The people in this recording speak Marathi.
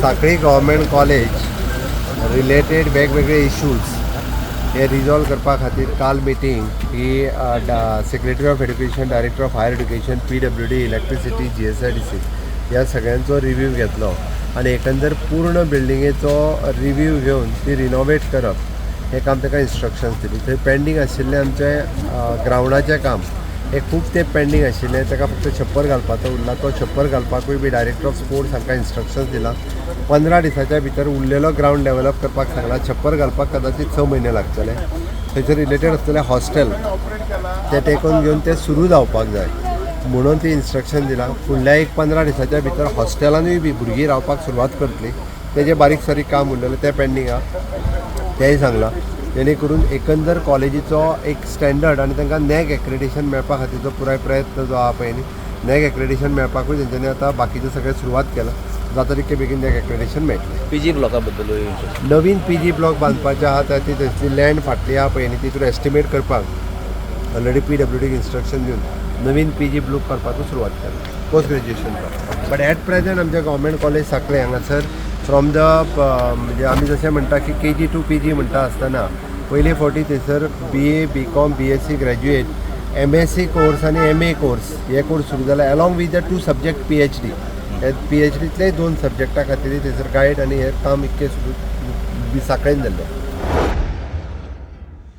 सांखळी गव्हर्मेंट कॉलेज रिलेटेड वेगवेगळे इश्यूज हे रिजॉल्व करपा खातीर काल मिटींग ही secretary of education, director of higher education, PWD, electricity, GSIDC ह्या सगळ्यांचो रिव्ह्यू घेतलो आणि एकंदर पूर्ण बिल्डिंगेचो रिव्ह्यू घेवन ती रिनोवेट करप हे काम ताका इन्स्ट्रक्शन्स दिली. थंय पेंडींग आशिल्लें आमचें ग्रावंडाचें काम हे खूब ते पेंडींग आशिल्लें, ताका फक्त छप्पर घालपाचो उरला. तो छप्पर घालपाकूय बी डायरेक्टर ऑफ स्पोर्ट्स हांकां इन्स्ट्रक्शन्स दिला. 15 दिसाच्या भितर उरलेलो ग्रावंड डेवलप करपाक सांगला. छप्पर घालपाक कदाचित 6 म्हयने लागतले. थंयसर रिलेटेड आसतले हॉस्टेल ते टेकोवन घेवन ते सुरू जावपाक जाय म्हणून ती इन्स्ट्रक्शन दिला. फुडल्या एक 15 दिसाच्या भितर हॉस्टेलानूय बी भुरगीं रावपाक सुरवात करतली. तेजें बारीक सारीक काम उरलेलें तें पेंडींग आहा तेंय सांगलां. जेणे करून एकंदर कॉलेजीचो एक स्टँडर्ड आनी तांकां नॅक एक्रेडिटेशन मेळपा खातीरचो पुराय प्रयत्न जो आहा पळय न्ही, नॅक एक्रेडिटेशन मेळपाकूय तेंच्यांनी आतां बाकीचें सगळें सुरवात केलां. जाता तितके बेगीन नॅक एक्रेडिटेशन मेळटलें. PG ब्लॉका बद्दल नवीन PG ब्लॉक बांदपाचें आहा थंयची लँड फाटली आहा पळय न्ही, तितून एस्टिमेट करपाक ऑलरेडी PWDक इन्स्ट्रक्शन दिवन नवीन PG ब्लॉक करपाचो सुरवात केला post graduation. But at present आमच्या गव्हर्मेंट कॉलेज सांखळे हांगासर फ्रॉम द म्हणजे आमी जशें म्हणटा की KG to PG म्हणटा आसतना पयले फावटी थंयसर BA, BCom, BSc graduate, MSc course आनी MA कोर्स हे कोर्स सुरू जाला along with the 2 subject PhD. हे PhDतले 2 सब्जेक्टा खातीर थंयसर गायड आनी हें काम इतकें सुरू सांखळेन जाल्लें.